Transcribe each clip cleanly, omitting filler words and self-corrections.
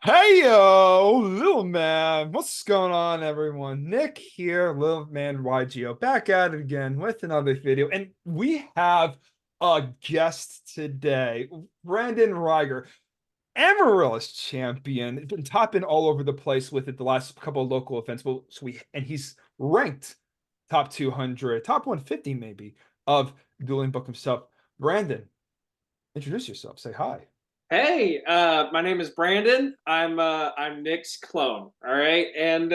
Hey yo, little man, what's going on, everyone? Nick here, little man Yugioh, back at it again with another video, and we have a guest today, Brandon Rieger, Amaryllis champion. He's been topping all over the place with it the last couple of local events. Well, and he's ranked top 200, top 150 maybe of dueling book himself. Brandon, introduce yourself. Say hi. Hey, my name is Brandon. I'm Nick's clone. All right, and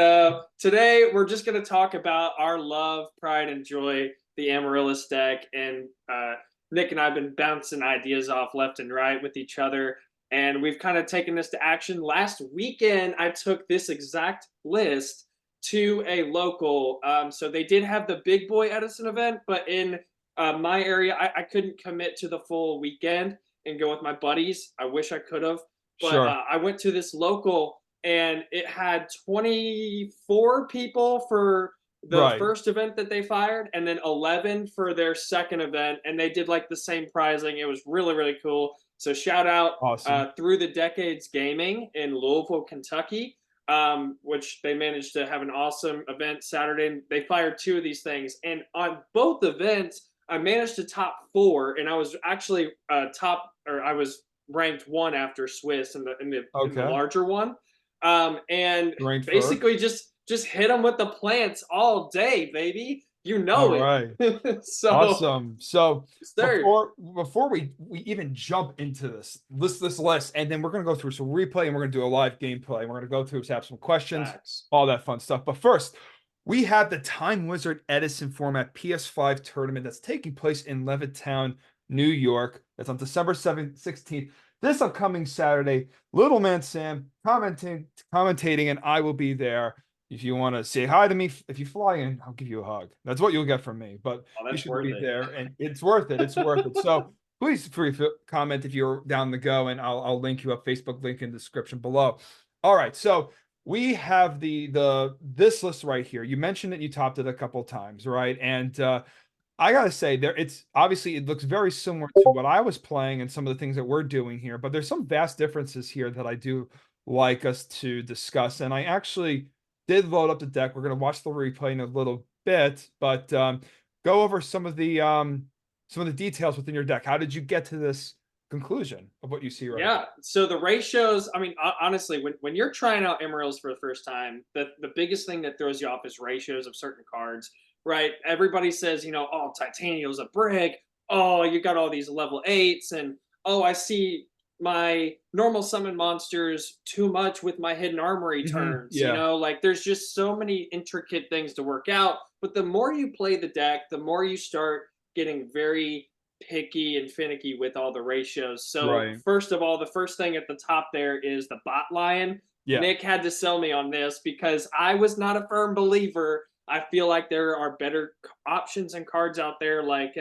today we're just gonna talk about our love, pride, and joy, the Amaryllis deck. And Nick and I have been bouncing ideas off left and right with each other, and we've kind of taken this to action. Last weekend, I took this exact list to a local. So they did have the big boy Edison event, but in my area, I couldn't commit to the full weekend and go with my buddies. I wish I could have, but Sure. I went to this local and it had 24 people for the Right. first event that they fired, and then 11 for their second event, and they did like the same pricing. It was really really cool. So shout out Awesome. Through the Decades Gaming in Louisville, Kentucky, which they managed to have an awesome event Saturday. They fired two of these things, and on both events I managed to top four, and I was actually I was ranked one after Swiss in the Okay. larger one, and Ranked first. basically just hit them with the plants all day, baby. You All know right. it. So, Awesome. So sir, before we even jump into this list, and then we're gonna go through some replay and we're gonna do a live gameplay. We're gonna go through have some questions, facts. all that fun stuff. But first, we have the Time Wizard Edison format PS5 tournament that's taking place in Levittown, New York. That's on December 7th, 16th. This upcoming Saturday. Little man Sam commentating, and I will be there. If you want to say hi to me, if you fly in, I'll give you a hug. That's what you'll get from me. But Oh, you that's should worth be it. there, and it's worth it. It's worth it. So please free comment if you're down to go, and I'll link you up. Facebook link in the description below. All right, so we have the this list right here. You mentioned that you topped it a couple times, right? And I gotta say, it's obviously it looks very similar to what I was playing and some of the things that we're doing here, but there's some vast differences here that I do like us to discuss. And I actually did load up the deck. We're gonna watch the replay in a little bit, but go over some of the details within your deck. How did you get to this conclusion of what you see right Yeah. So the ratios, I mean, honestly, when you're trying out Emeralds for the first time, the biggest thing that throws you off is ratios of certain cards, right? Everybody says, oh, Titanium's a brick. Oh, you got all these level eights. And oh, I see my normal summon monsters too much with my hidden armory here? turns. Yeah. Like there's just so many intricate things to work out. But the more you play the deck, the more you start getting very picky and finicky with all the ratios. So, Right. first of all, the first thing at the top there is the bot lion. Yeah. Nick had to sell me on this because I was not a firm believer. I feel like there are better options and cards out there, like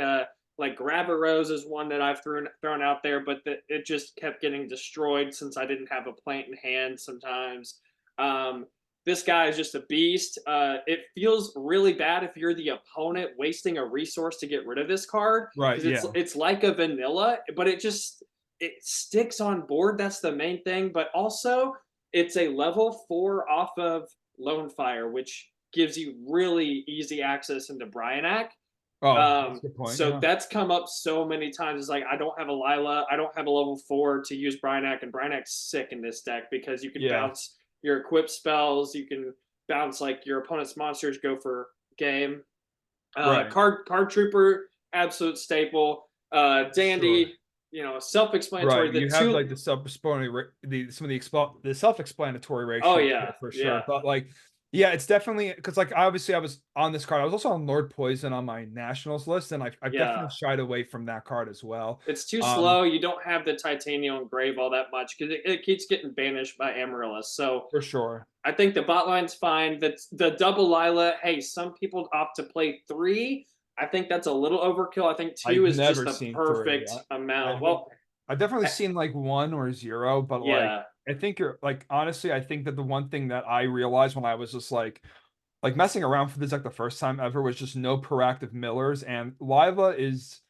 Grab a Rose is one that I've thrown out there, but it just kept getting destroyed since I didn't have a plant in hand sometimes. Um, this guy is just a beast. It feels really bad if you're the opponent wasting a resource to get rid of this card Right. because Yeah. it's like a vanilla, but it sticks on board. That's the main thing. But also, it's a level 4 off of Lone Fire, which gives you really easy access into Bryanak. Oh, that's a good point. So Yeah. that's come up so many times. It's like I don't have a Lila, I don't have a level 4 to use Bryanak, and Bryanak's sick in this deck because you can Yeah. bounce your equip spells, you can bounce like your opponent's monsters go for game. Right. Card Trooper, absolute staple. Sure. Dandy, Right. self-explanatory. The You have two, like the self-explanatory, some of the self-explanatory oh ratios yeah, here for sure. yeah, But like, yeah, it's definitely because like obviously I was on this card. I was also on Lord Poison on my nationals list, and I've yeah. definitely shied away from that card as well. It's too Um, slow. You don't have the titanium engrave all that much because it keeps getting banished by Amaryllis. So for sure. I think the bot line's fine. The double Lila, hey, some people opt to play three. I think that's a little overkill. I think two I've is just never the seen three. perfect amount. I Well, I've definitely eh, seen like one or zero, but like yeah, I think you're like honestly, I think that the one thing that I realized when I was just like messing around for this like the first time ever was just no proactive millers, and Lila is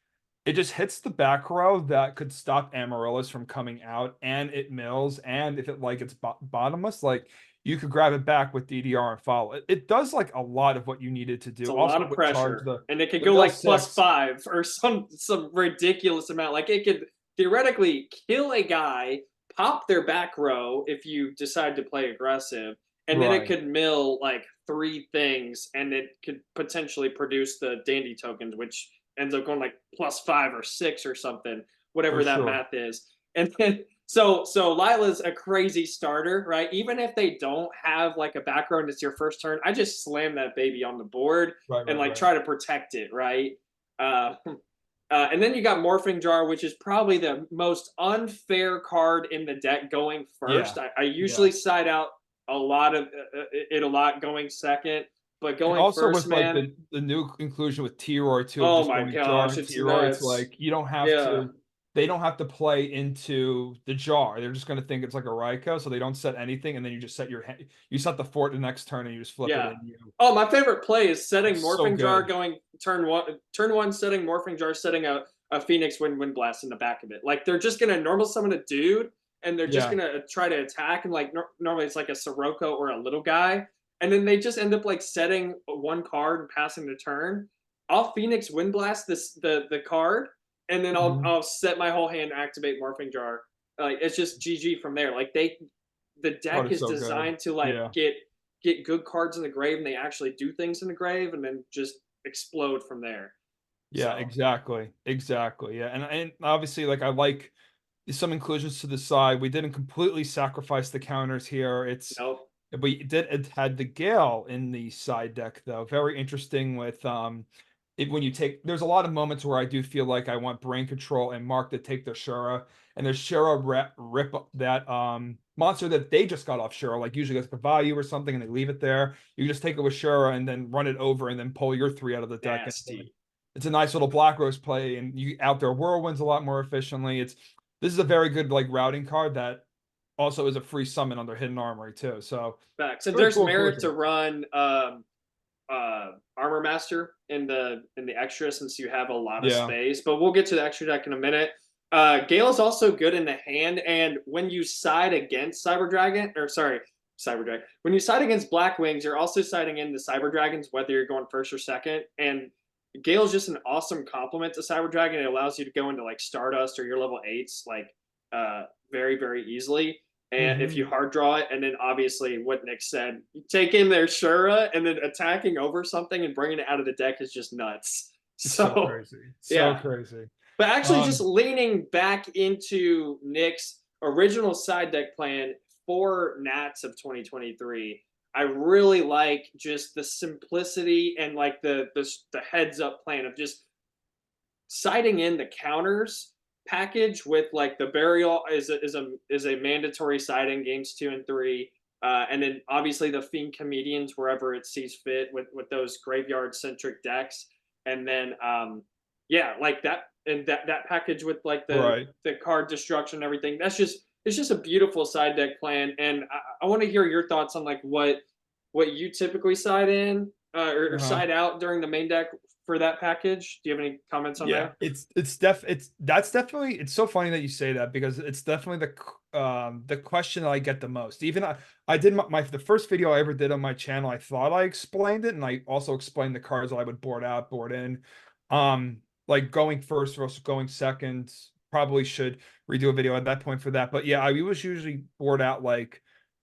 it just hits the back row that could stop Amaryllis from coming out, and it mills, and if it like it's bottomless, like you could grab it back with DDR and follow it. It does like a lot of what you needed to It's do. a Also lot of with charge, pressure, and it could the go mill like plus six, 5 or some ridiculous amount. Like it could theoretically kill a guy, pop their back row if you decide to play aggressive, and then it right, could mill like 3 things, and it could potentially produce the dandy tokens, which ends up going like plus 5 or 6 or something, for whatever that sure. math is. And then so Lila's a crazy starter, right? Even if they don't have like a back row and it's your first turn, I just slam that baby on the board Right, and right, like right. try to protect it, right? And then you got Morphing Jar, which is probably the most unfair card in the deck going Yeah, first. I yeah. usually side out a lot of it a lot going second, but And going also first, with like man, the new inclusion with T-Roy too, of oh just my going jar gosh, and it's T-Roy, it's nuts. like you don't have Yeah, to, they don't have to play into the jar. They're just going to think it's like a Ryko, so they don't set anything, and then you just set your you set the fort the next turn, and you just flip it yeah. in. You, Oh, my favorite play is setting it's so Morphing Jar good. going turn 1 setting Morphing Jar, setting a Phoenix Wind Blast in the back of it. Like they're just gonna normal summon a dude, and they're just Yeah. gonna try to attack, and like normally it's like a Sirocco or a little guy, and then they just end up like setting one card and passing the turn. I'll Phoenix Wind Blast the card, and then Mhm. I'll set my whole hand, activate Morphing Jar. Like it's just GG from there. Like the God, deck it's is so good. designed to like Yeah. get good cards in the grave, and they actually do things in the grave, and then just explode from there. Yeah, So exactly. Exactly. Yeah. And obviously like I like some inclusions to the side. We didn't completely sacrifice the counters here. It's nope. we did it had the Gale in the side deck though. Very interesting with when you take there's a lot of moments where I do feel like I want brain control and Mark to take their Shura, and there's Shura rip that monster that they just got off Shura, like usually it's a value or something, and they leave it there. You just take it with Shura and then run it over and then pull your 3 out of the deck, and Nasty. it's a nice little Black Rose play, and you out there whirlwinds a lot more efficiently. It's this is a very good like routing card that also is a free summon under Hidden Armory too. So Facts. And really there's cool merit inclusion. to run Armor Master in the extra, since you have a lot of Yeah. space. But we'll get to the extra deck in a minute. Gale is also good in the hand, and when you side against Cyber Dragon, or sorry, Cyber Dragon, when you side against Black Wings, you're also siding in the Cyber Dragons, whether you're going first or second. And Gale is just an awesome complement to Cyber Dragon. It allows you to go into like Stardust or your level 8s like very easily. And if Hmm. you hard draw it, and then obviously what Nick said, you take in their Shura, and then attacking over something and bringing it out of the deck is just nuts. It's so So crazy. So yeah, crazy. but actually, just Um, leaning back into Nick's original side deck plan for Nats of 2023, I really like just the simplicity and like the heads up plan of just siding in the counters package with like the burial is a mandatory side in games 2 and 3, and then obviously the fiend comedians wherever it sees fit with those graveyard centric decks, and then yeah, like that, and that package with like right. the card destruction and everything. That's just it's just a beautiful side deck plan, and I want to hear your thoughts on like what you typically side in or Uh-huh. side out during the main deck for that package. Do you have any comments on Yeah, there? it's that's definitely it's so funny that you say that because it's definitely the question that I get the most. Even I did the first video I ever did on my channel, I thought I explained it, and I also explained the cards that I would board out, board in. Like going first versus going second. Probably should redo a video at that point for that. But yeah, I was usually board out like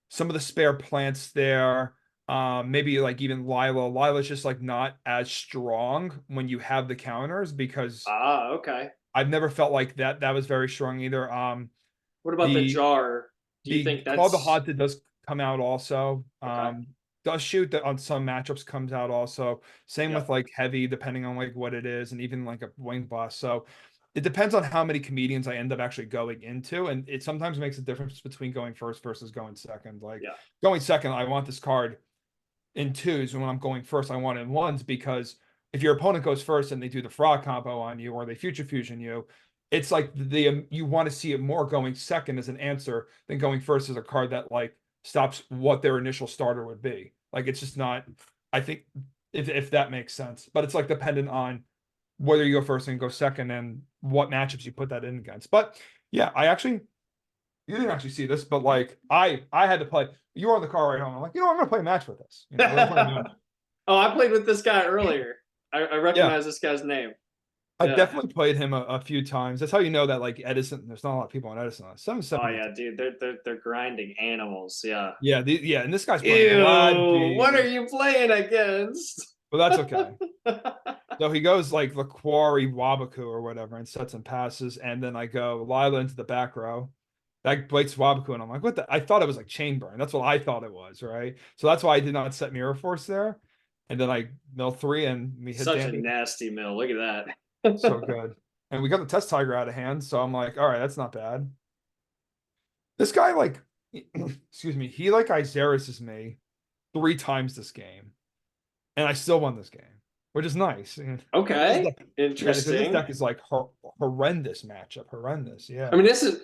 some of the spare plants there. Maybe like even Lila. Lila's just like not as strong when you have the counters because Ah, okay. I've never felt like that was very strong either. What about the The jar? Do you the think Call the that's Haunted does come out also. okay? Does shoot that on some matchups comes out also. Same with Yep. like heavy, depending on like what it is, and even like a wing boss. So it depends on how many comedians I end up actually going into, and it sometimes makes a difference between going first versus going second. Like Yeah. going second, I want this card in twos, and when I'm going first, I want it in ones because if your opponent goes first and they do the frog combo on you or they future fusion you, it's like you want to see it more going second as an answer than going first as a card that like stops what their initial starter would be. Like it's just not. I think if that makes sense, but it's like dependent on whether you go first and go second, and what matchups you put that in against. But yeah, you didn't actually see this, but like I had to play. You were on the car right home. I'm like, I'm gonna play a match with this. We're gonna play a match. Oh, I played with this guy earlier. I Yeah, recognize this guy's name. I Yeah. definitely played him a few times. That's how you know that like Edison. There's not a lot of people on Edison. Oh 770. yeah, dude, they're grinding animals. Yeah. Yeah, yeah, and this guy's playing Glad Ew, what are B, you playing against? but that's okay. So he goes like the quarry Wabaku or whatever and sets and passes, and then I go Lila into the back row. That Blake's Wabaku, and I'm like, what the? I thought it was like chain burn. That's what I thought it was, right? So that's why I did not set Mirror Force there. And then I mill 3 and we hit Such a Dandy. nasty mill. Look at So that. good. And we got the Test Tiger out of hand. So I'm like, all right, that's not bad. This guy, like, excuse me, he like Izaris me 3 times this game. And I still won this game, which is nice. Okay, Yeah, because this interesting. deck is like horrendous matchup. Horrendous. Yeah. I mean, this is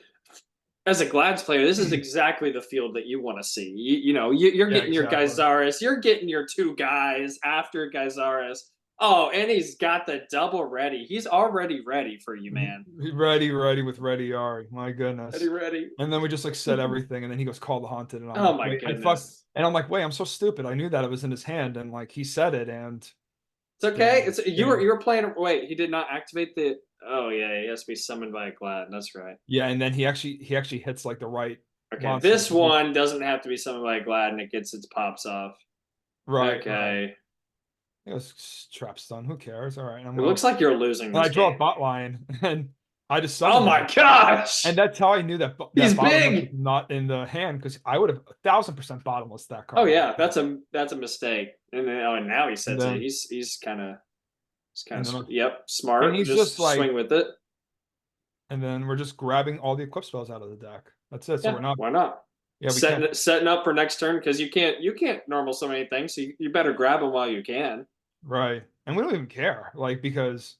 as a Glads player, this is exactly the field that you want to see. You're Yeah, getting your exactly. Gyzaris, you're getting your 2 guys after Gyzaris. Oh, and he's got the double ready. He's already ready for you, man. Ready with Ready Ari. My goodness. Ready. And then we just like set everything, and then he goes Call the Haunted, and I'm Oh like, my wait, goodness. and I'm like, wait, I'm so stupid. I knew that it was in his hand, and like he said it, and It's okay. It's you yeah. were playing. Wait, he did not activate the. Oh yeah, he has to be summoned by a Glad. That's right. Yeah, and then he actually hits like the right Okay, monster. this one doesn't have to be summoned by a Glad, and it gets its pops off. Right. Okay. It was trap stun. Who cares? All right. It looks like you're losing and this I draw game. a bot line, and I just Oh summoned my him. gosh! And that's how I knew that He's bottomless big. was not in the hand, because I would have 1,000% bottomless that card. Oh yeah, that's a mistake. And then and now he sets then, it. He's kind of yep, smart. And he's just like swing with it. And then we're just grabbing all the equip spells out of the deck. That's it. So Yeah, we're not. why not? Yeah, we can't. Setting up for next turn because you can't normal so many things. So you better grab them while you can. Right, and we don't even care, like, because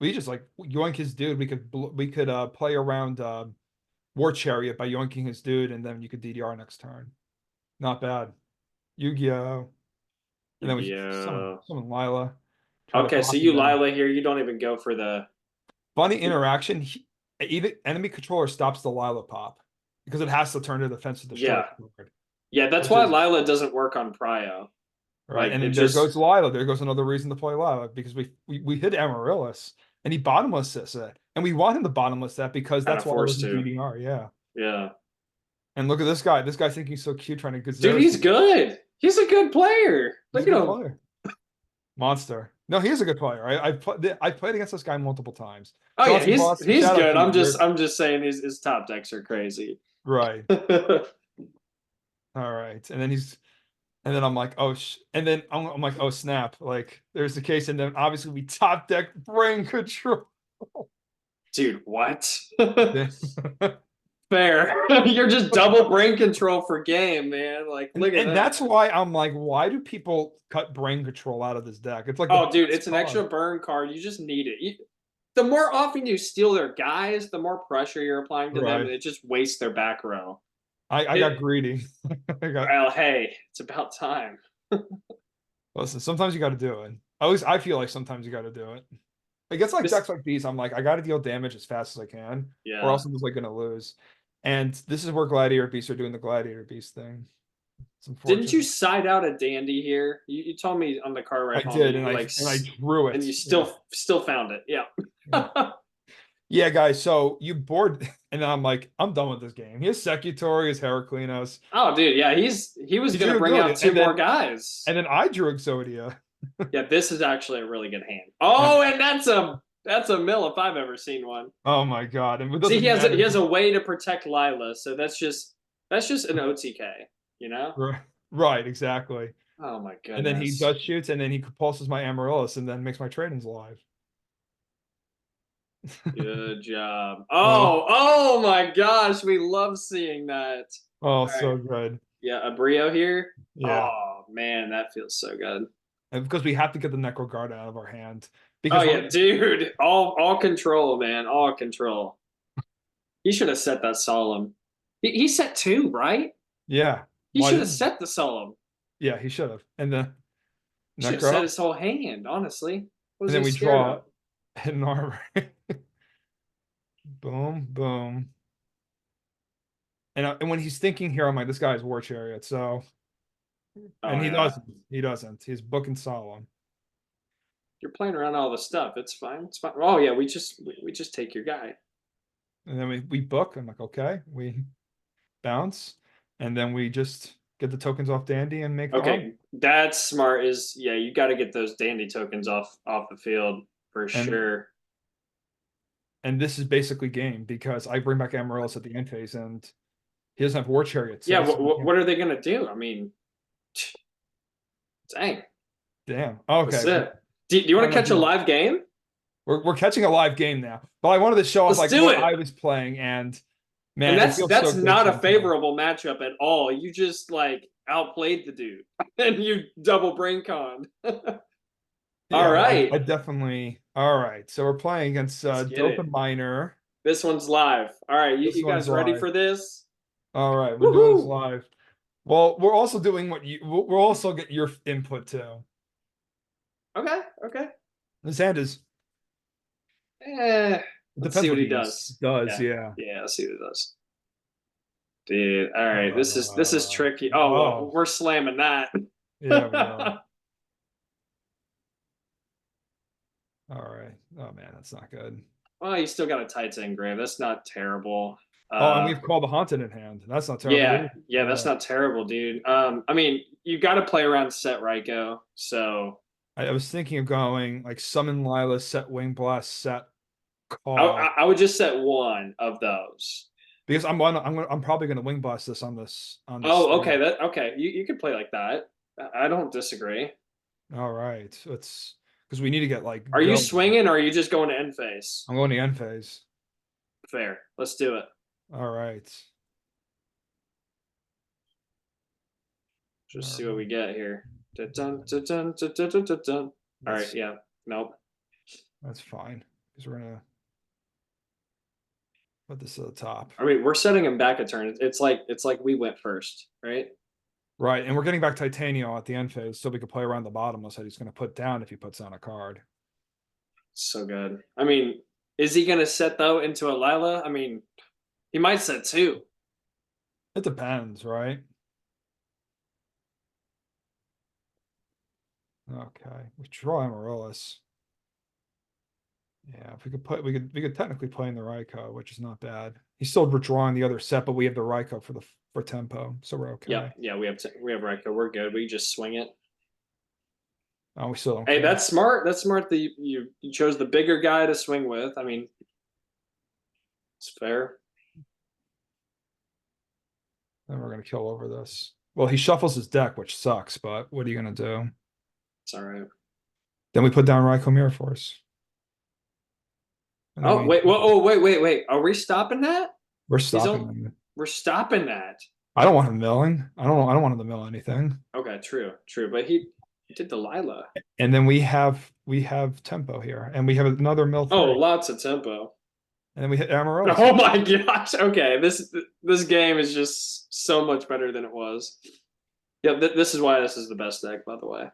we just like yoink his dude. We could play around War Chariot by yoinking his dude, and then you could DDR next turn. Not bad. Yu-Gi-Oh. And then we Yeah. summon Lila. Okay, so you Lila here. You don't even go for the funny interaction. Even enemy controller stops the Lila pop because it has to turn to defense to destroy. Yeah. Yeah, that's why Lila doesn't work on Prio. Right, and then there goes Lila. There goes another reason to play Lila, because we hit Amaryllis, and he bottomless it, and we want him to bottomless that because that's why we're DDR. Yeah. Yeah. And look at this guy. This guy thinking he's so cute, trying to get. Dude, he's good. He's a good player. Look at him. Player. Monster. No, he's a good player. I played against this guy multiple times. Oh yeah, he's good. I'm just saying his top decks are crazy. Right. All right, and then I'm like, oh, and then I'm like, oh snap! Like there's the case, and then obviously we top deck Brain Control. Dude, what? Fair. You're just double Brain Control for game, man. Like, look at that. And that's why I'm like, why do people cut Brain Control out of this deck? It's like, oh, dude, it's an extra burn card. You just need it. The more often you steal their guys, the more pressure you're applying to them, and it just wastes their back row. I got greedy. Well, hey, it's about time. Listen, sometimes you got to do it. At least I feel like sometimes you got to do it. It gets like decks like these. I'm like, I got to deal damage as fast as I can, or else I'm just like gonna lose. And this is where Gladiator Beasts are doing the Gladiator Beast thing. Didn't you side out a Dandy here? You told me on the car right home. I did, and I drew it, and you still found it. Yeah. Yeah, guys. So you bored, and I'm like, I'm done with this game. He has Secutor, he has Heraclinos. Oh, dude, yeah, he was gonna bring out 2 more guys, and then I drew Exodia. Yeah, this is actually a really good hand. Oh, and that's a mill if I've ever seen one. Oh my god! And see, he has a way to protect Lila, so that's just an OTK, you know? Right, exactly. Oh my goodness! And then he does shoots, and then he pulses my Amaryllis, and then makes my trade-ins alive. Good job. Oh my gosh, we love seeing that. Oh, so good. Yeah, a Brio here. Yeah. Oh man, that feels so good. And because we have to get the Necro Guard out of our hand. Because dude, all control, man, all control. He should have set that Solemn. He set 2, right? Yeah. He should have set the Solemn. Yeah, he should have. And the Necro should have set his whole hand, honestly. And then we draw. Hidden armor. Boom, boom. And when he's thinking here, I'm like, this guy's War Chariot. So, Oh and he yeah. doesn't. He doesn't. He's booking solemn. You're playing around all the stuff. It's fine. It's fine. Oh yeah, we just take your guy. And then we book. I'm like, okay. We bounce. And then we just get the tokens off Dandy and make the arm. Okay, that's smart. Is yeah, you got to get those dandy tokens off the field for And sure. and this is basically game because I bring back Amaryllis at the end phase and he doesn't have War Chariot. Yeah, So, so what are they gonna do? I mean, dang, damn. that's Okay. it. Do you I want don't to know. catch a live game? We're catching a live game now. But I wanted to show off Let's like do what it. I was playing and And man, it feels so that's good not to a favorable matchup at all. You just like outplayed the dude, and you double brain conned. All yeah, right, I definitely. All right, so we're playing against let's get Dope it. and Miner. This one's live. All right, This you one's guys ready live. for this? All right, we're doing this Woohoo! live. Well, we're also doing what you. We'll also get your input too. Okay, okay. This hand is. Eh, It let's see depends what what he he is. does. It does, Yeah, yeah. yeah. Let's see what he does. Dude, all right. This is tricky. Oh well, Oh, we're slamming that. yeah, we are. All right. Oh man, that's not good. Well, you still got a tight engrave. That's not terrible. Oh, and we've called the Haunted in hand. That's not terrible Yeah, either. yeah, that's Yeah. not terrible, dude. I mean, you got to play around set Raikou, so I was thinking of going like summon Lila, set Wing Blast, set I, call. I would just set one of those. Because I'm probably gonna Wing Blast this on this Oh, okay, stage. that okay. You could play like that. I don't disagree. All right. It's because we need to get like Are you going. swinging or are you just going to end phase? I'm going to end phase. Fair. Let's do it. All right. Just All see what we right. get here. Dun, dun, dun, dun, dun, dun, dun, dun. All right, yeah. Nope. That's fine. Because we're gonna put this at the top. I mean, we're setting him back a turn. It's like we went first, right? Right, and we're getting back Titanium at the end phase, so we can play around the bottomless that he's gonna put down if he puts down a card. So good. I mean, is he gonna set though into a Lila? I mean, he might set two. It depends, right? Okay. We draw Amaryllis. Yeah, if we could put we could technically play in the Raikou, which is not bad. He's still withdrawing the other set, but we have the Raikou for tempo, so we're okay. Yeah. We have Raikou. We're good. We just swing it. Oh, we still don't Hey, care. that's smart. That's smart that you chose the bigger guy to swing with. I mean, it's fair. Then we're gonna kill over this. Well, he shuffles his deck, which sucks, but what are you gonna do? It's all right. Then we put down Raikou Mirror Force. And then Oh wait, well, oh wait. Are we stopping that? we're He's stopping on. him. We're stopping that. I don't want him milling. I don't want him to mill anything. Okay, true. But he did the Lila. And then we have tempo here, and we have another mill Oh, three. lots of tempo. And then we hit Amaryllis. Oh my gosh. Okay, this game is just so much better than it was. Yeah, this is why this is the best deck, by the way.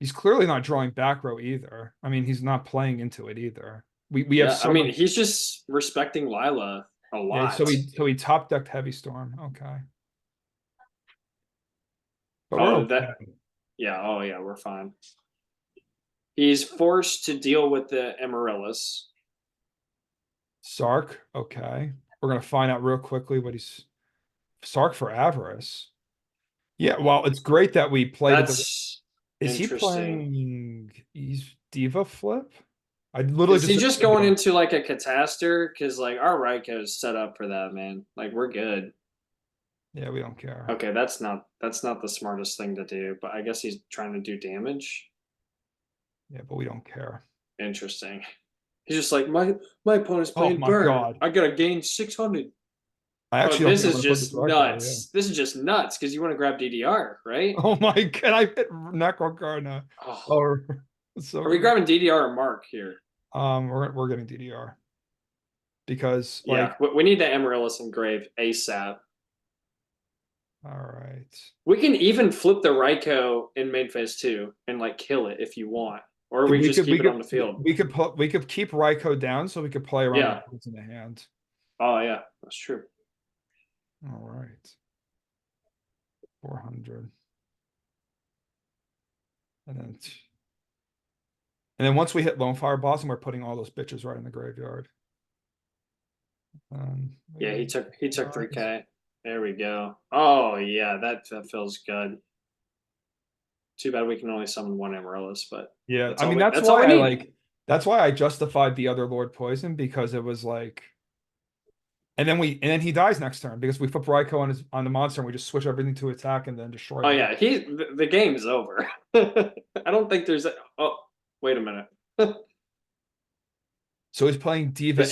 He's clearly not drawing back row either. I mean, he's not playing into it either. We have Yeah, I so mean, much. he's just respecting Lila a Yeah, lot. so he top decked Heavy Storm. Okay. But we're Oh, okay. yeah, oh yeah, we're fine. He's forced to deal with the Amaryllis. Sark, okay. We're gonna find out real quickly what he's Sark for Avarice. Yeah, well, it's great that we played it. That's Is he interesting. playing he's Diva flip? I literally Is he just said going Diva. into like a Cataster? Because like our Raikou is set up for that, man. Like we're good. Yeah, we don't care. Okay, that's not the smartest thing to do, but I guess he's trying to do damage. Yeah, but we don't care. Interesting. He's just like my opponent's Oh playing my burn. God. I gotta gain 600. I Oh, actually don't this think I'm is gonna put this just right card, yeah. nuts. This is just nuts because you want to grab DDR, right? Oh my God, I hit Necro card now. Oh. Oh, so Are we grabbing DDR or Mark here? we're getting DDR. Because like Yeah, we need the Amaryllis engrave ASAP. All right. We can even flip the Raikou in main phase 2 and like kill it if you want, or we just keep it on the field. We could keep Raikou down so we could play around Yeah. with cards in the hand. Oh yeah, that's true. All right. 400. And then once we hit Lone Fire Blossom, we're putting all those bitches right in the graveyard. Yeah, he took 3K. There we go. Oh yeah, that feels good. Too bad we can only summon one Amaryllis, but yeah, I mean that's why I like. That's why I justified the other Lord Poison, because it was like, and then he dies next turn because we flip Raikou on the monster and we just switch everything to attack and then destroy. Oh yeah, the game's over. I don't think there's a. Oh, wait a minute. So he's playing Diva.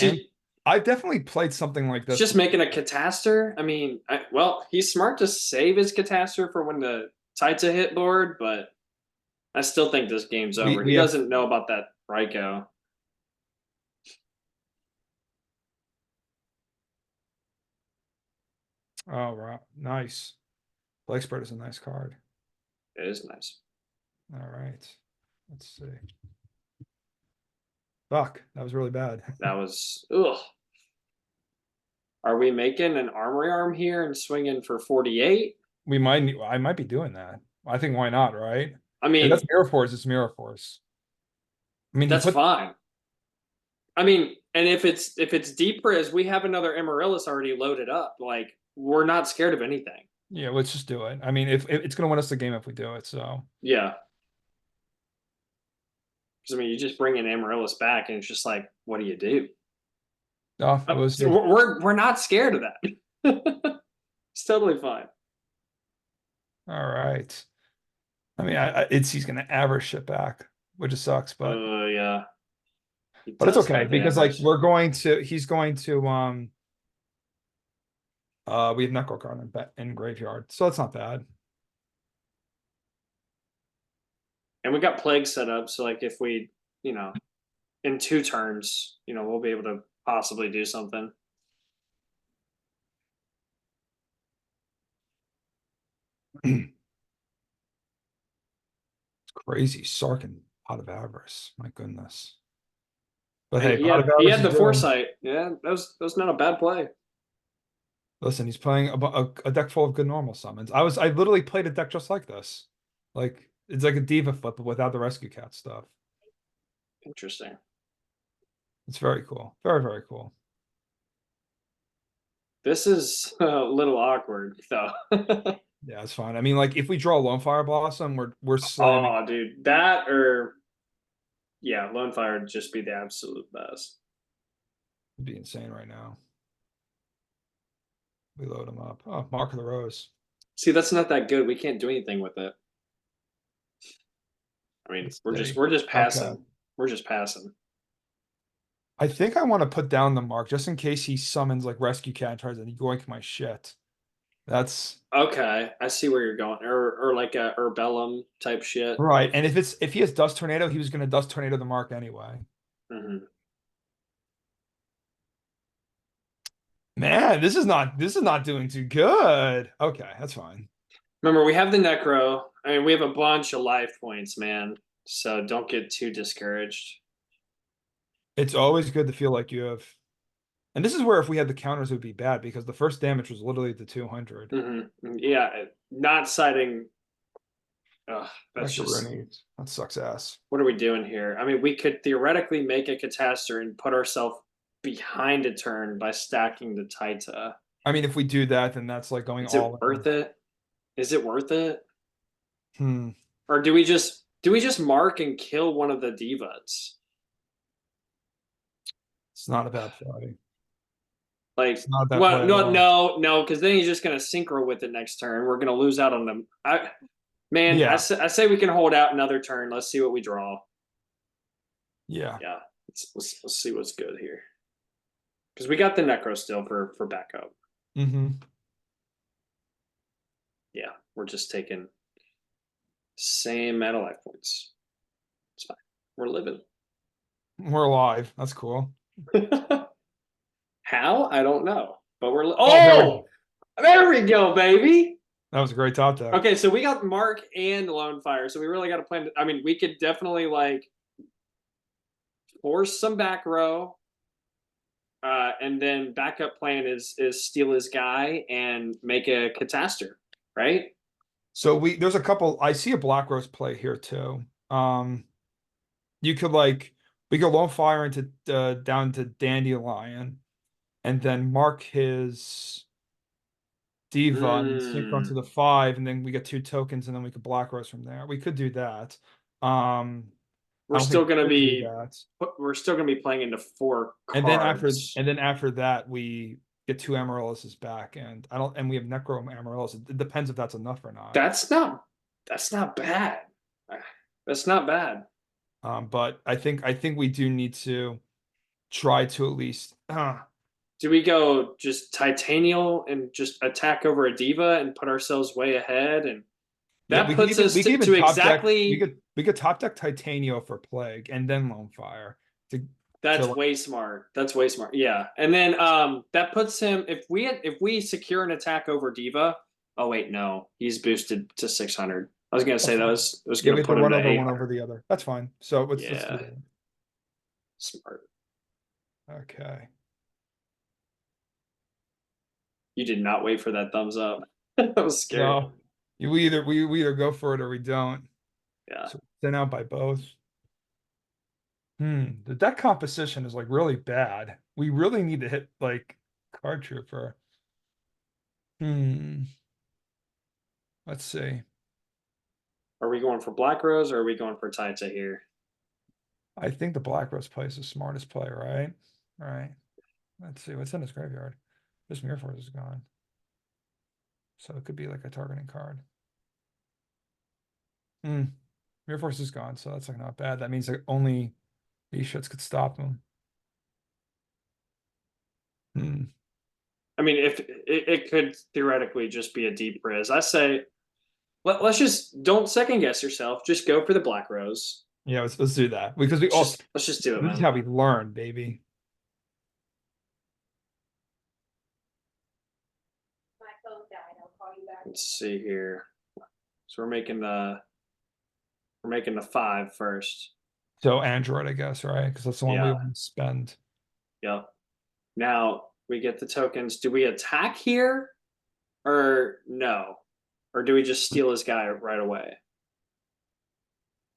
I've definitely played something like this. He's just making a Catastor. I mean, well, he's smart to save his Catastor for when the Taita hit board, but I still think this game's over. He doesn't know about that Raikou. Oh, wow. Nice. Plague Spread is a nice card. It is nice. All right. Let's see. Fuck, that was really bad. That was, ugh. Are we making an Armory Arm here and swinging for 48? I might be doing that. I think why not, right? I mean, that's Mirror Force, it's Mirror Force. I mean, that's fine. I mean, and if it's deeper as we have another Amaryllis already loaded up, like we're not scared of anything. Yeah, let's just do it. I mean, if it's gonna win us the game if we do it, so yeah. Because I mean, you just bring an Amaryllis back, and it's just like, what do you do? Oh, it was, we're not scared of that. It's totally fine. All right. I mean, he's gonna average shit back, which just sucks, but yeah. But it's okay because like he's going to we have Necro card in graveyard, so it's not bad. And we got Plague set up, so like if we, in 2 turns, we'll be able to possibly do something. It's crazy. Sarkin, Pot of Avarice. My goodness. But hey, he had the foresight. Yeah, that was not a bad play. Listen, he's playing a deck full of good normal summons. I literally played a deck just like this. Like, it's like a Diva flip, but without the Rescue Cat stuff. Interesting. It's very cool. Very, very cool. This is a little awkward, though. Yeah, it's fine. I mean, like, if we draw Lone Fire Blossom, we're slamming. Oh, dude, that or yeah, Lone Fire would just be the absolute best. It'd be insane right now. We load him up. Oh, Mark of the Rose. See, that's not that good. We can't do anything with it. I mean, we're just passing. Okay. We're just passing. I think I want to put down the Mark just in case he summons like Rescue Cat and tries to yoink my shit. That's okay. I see where you're going, or like a Urbellum type shit, right? And if he has Dust Tornado, he was going to Dust Tornado the Mark anyway. Mm-hmm. Man, this is not doing too good. Okay, that's fine. Remember, we have the Necro. I mean, we have a bunch of life points, man. So don't get too discouraged. It's always good to feel like you have. And this is where if we had the counters, it would be bad because the first damage was literally the 200. Mm-hmm. Yeah, not citing. That's just that sucks ass. What are we doing here? I mean, we could theoretically make a Catastor and put ourselves behind a turn by stacking the Taita. I mean, if we do that, then that's like going all. Is it worth it? Is it worth it? Or do we just mark and kill one of the Divas? It's not a bad play. Like, well, no, because then he's just gonna synchro with it next turn. We're gonna lose out on them. I say we can hold out another turn. Let's see what we draw. Yeah. Let's see what's good here, because we got the Necro still for backup. Mm-hmm. Yeah, we're just taking same amount of life points. It's fine. We're living. We're alive. That's cool. How? I don't know. But we're there we go, baby. That was a great top deck. Okay, so we got Mark and Lone Fire, so we really got to plan. I mean, we could definitely like force some back row, and then backup plan is steal his guy and make a catastor, right? So there's a couple. I see a Black Rose play here too. You could like we could Lone Fire into down to Dandelion, and then mark his Diva and then synchron Mm. to the 5, and then we get 2 tokens, and then we could Black Rose from there. We could do that. I We're don't think still we gonna should do be that. we're still gonna be playing into 4 And then after cards. and then after that, we get 2 Amaryllises back, and we have Necro Amaryllis. It depends if that's enough or not. That's not bad. That's not bad. But I think we do need to try to at least Do we go just Titanial and just attack over a Diva and put ourselves way ahead? And yeah, that puts us we could even to top deck exactly. we could top deck Titanio for Plague and then Lone Fire to That's like, way smart. That's way smart. Yeah, and then that puts him if we secure an attack over Diva. Oh wait, no, he's boosted to 600. I was gonna say that's fine. that was Yeah, we gonna have to put him run to over one over 800. the other. That's fine. So let's do Yeah, that. smart. Okay. You did not wait for that thumbs up. That was scary. No, we either go for it or we don't. Yeah. So sent out by both. The deck composition is like really bad. We really need to hit like Card Trooper. Hmm. Let's see. Are we going for Black Rose or are we going for Taita here? I think the Black Rose play is the smartest play, right? All right. Let's see what's in his graveyard. This Mirror Force is gone. So it could be like a targeting card. Mirror Force is gone, so that's like not bad. That means like only these shits could stop him. I mean, if it could theoretically just be a deep Riz, I say let's just don't second guess yourself. Just go for the Black Rose. Yeah, let's do that because we all Let's just do it, this is man. how we learn, baby. Let's see here. So we're making the 5 first. So Android, I guess, right? Because that's the one we Yeah. want to spend. Yep. Now we get the tokens. Do we attack here or no? Or do we just steal his guy right away?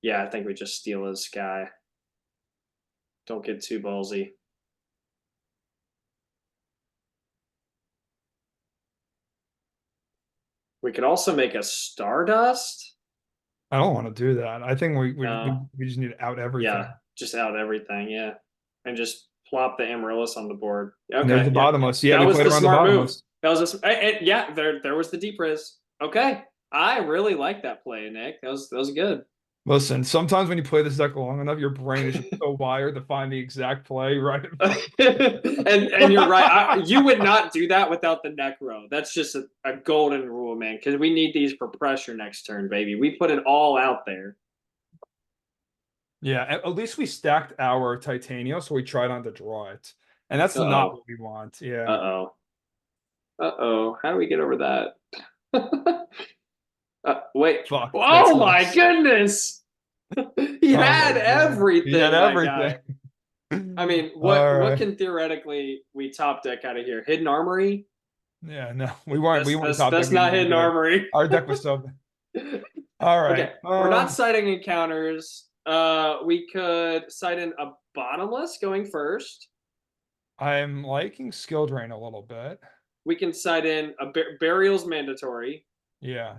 Yeah, I think we just steal his guy. Don't get too ballsy. We could also make a Stardust. I don't want to do that. I think No. we just need to out everything. Yeah, just out everything. Yeah, and just plop the Amaryllis on the board. And there's the Okay, yeah, bottomless. Yeah, that they was played the around the smart move. bottomless. That was yeah. There was the deep Riz. Okay, I really like that play, Nick. That was good. Listen, sometimes when you play this deck long enough, your brain is just so wired to find the exact play right. And you're right. You would not do that without the Necro. That's just a golden rule, man. Because we need these for pressure next turn, baby. We put it all out there. Yeah, at least we stacked our Titania, so we tried on to draw it. And that's not Uh-oh. what we want. Yeah. Uh-oh. Uh-oh. How do we get over that? Wait. Fuck. That Oh my sucks. goodness. He Oh had my God. He had everything, my everything. guy. I mean, All what right. can theoretically we top deck out of here? Hidden Armory? Yeah, no, we weren't top That's decking not anything Hidden good. Armory. Our deck was so all right. Okay, we're not citing encounters. We could cite in a bottomless going first. I'm liking skill drain a little bit. We can cite in a burial's mandatory. Yeah.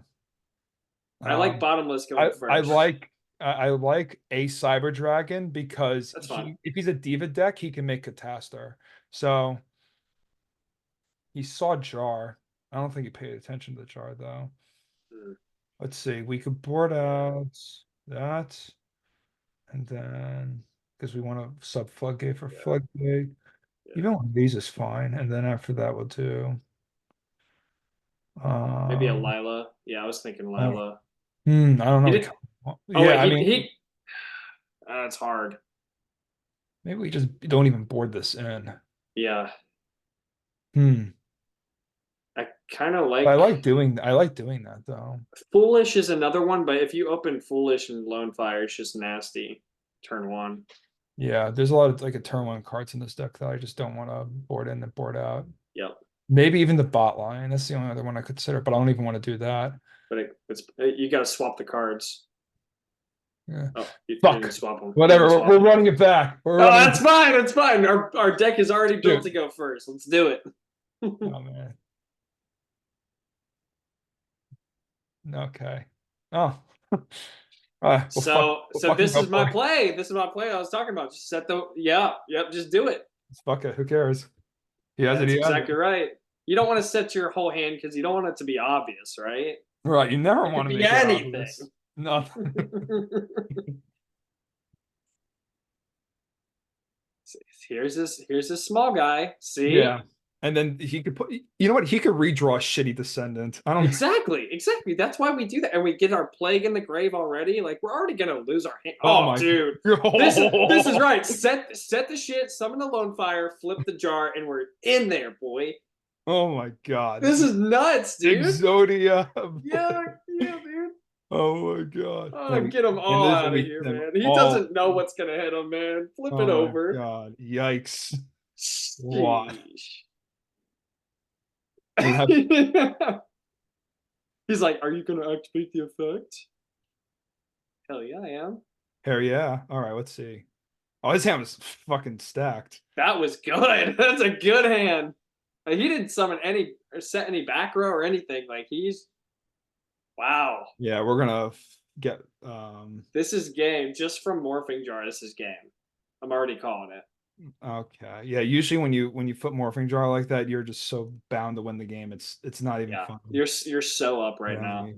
I like bottomless going I first. like a Cyber Dragon because That's fine. if he's a Diva deck, he can make Catastar. So he saw Jar. I don't think he paid attention to the Jar though. Let's see. We could board out that, and then because we want to sub Floodgate for Floodgate. Even one of these is fine, and then after that we'll do Maybe a um Lila. Yeah, I was thinking I Lila. don't He know. did. Oh Yeah, wait, I mean he. That's hard. maybe we just don't even board this in. Yeah. Hmm. kind of I like like doing that though. Foolish is another one, but if you open Foolish and Lone Fire, it's just nasty. Turn one. Yeah, there's a lot of like a turn one cards in this deck that I just don't want to board in and board out. Yep. Maybe even the bot line. That's the only other one I consider, but I don't even want to do that. But it's you got to swap the cards. Yeah. Oh, you didn't Fuck. swap them. You Whatever. didn't We're, swap we're them. running it back. We're Oh, running that's fine. That's fine. Our deck is already built Shoot. to go first. Let's do it. Oh man. Okay. Oh. We'll So fucking this go is my for it. play. This is my play I was talking about. Just set the yep. Just do it. Fuck it. Who cares? He has it. That's He has it. exactly right. You don't want to set your whole hand because you don't want it to be obvious, right? Right. You never It could want to be make it anything. obvious. No. Here's this small guy. See? Yeah. And then he could put, you know what? He could redraw Shitty Descendant. I don't, Exactly. That's why we do that. And we get our plague in the grave already. Like we're already gonna lose our hand. oh Oh, my dude. This is right. Set the shit, summon the lone fire, flip the jar, and we're in there, boy. Oh my God. This is nuts, dude. Exodia. Yeah, dude. Oh my God. Oh, get him And all this, out and of we, here, then man. He all, doesn't know what's gonna hit him, man. Flip it oh my over. God. Yikes. What? Sheesh. We have, He's like, "Are you gonna activate the effect?" Hell yeah, I am. here, yeah. All right, let's see. Oh, his hand was fucking stacked. That was good. That's a good hand. Like, he didn't summon any or set any back row or anything. Like he's wow. Yeah, we're gonna get This is game just from morphing jar. This is game. I'm already calling it. okay. Yeah, usually when you put morphing jar like that, you're just so bound to win the game. It's not even Yeah, fun. you're so up right Yeah. now.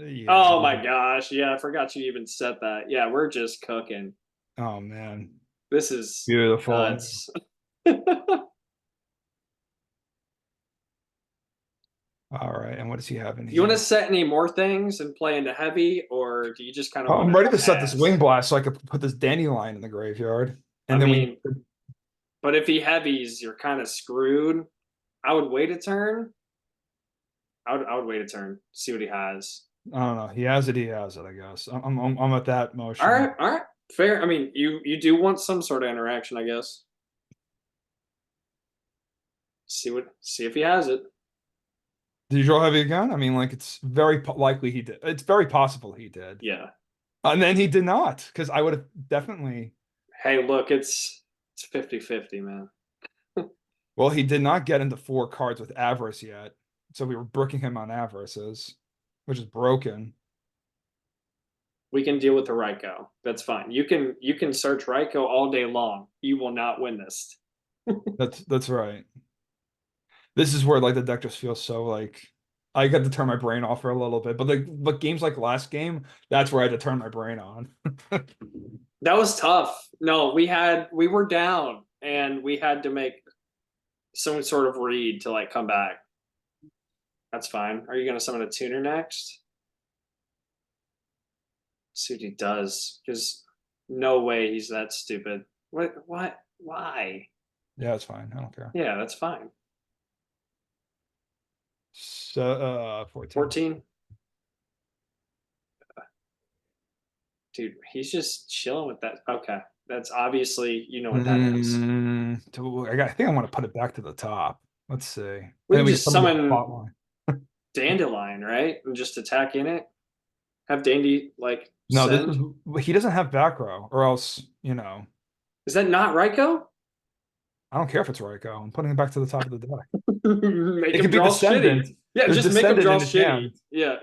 Yeah. Oh my gosh. Yeah, I forgot you even said that. Yeah, we're just cooking. Oh man. This is Beautiful. nuts. All right. And what does he have in You want to here? set any more things and play into heavy, or do you just kind of Oh, want I'm to ready to set this pass? wing blast so I could put this dandelion in the graveyard. I And then mean, but if he heavies, you're kind of screwed. I would wait a turn. I would wait a turn, see what he has. I don't know. He has it, I guess. I'm at that motion. All right, fair. I mean, you do want some sort of interaction, I guess. See if he has it. Did you draw heavy again? I mean, like it's very likely he did. It's very possible he did. Yeah. And then he did not, because I would have definitely. Hey, look, it's 50-50, man. Well, he did not get into 4 cards with Avarice yet. So we were brooking him on Avarices, which is broken. We can deal with the Ryko. That's fine. You can search Ryko all day long. You will not win this. That's right. This is where like the deck just feels so like I got to turn my brain off for a little bit. But games like last game, that's where I had to turn my brain on. That was tough. No, we were down and we had to make some sort of read to like come back. That's fine. Are you gonna summon a tuner next? See what he does. Because no way he's that stupid. What? Why? Yeah, it's fine. I don't care. Yeah, that's fine. So 14. 14. Dude, he's just chilling with that. Okay. That's obviously you know what that is. I think I want to put it back to the top. Let's see. And We then can we just get some of the summon plot line. Dandelion, right? And just attack in it. Have Dandy like No, send. he doesn't have back row, or else, Is that not Ryko? I don't care if it's Raiko. I'm putting it back to the top of the deck. Make It him could be draw shitty. Descendant. Yeah, There's just make him Descendant draw in his shitty. hand. Yeah.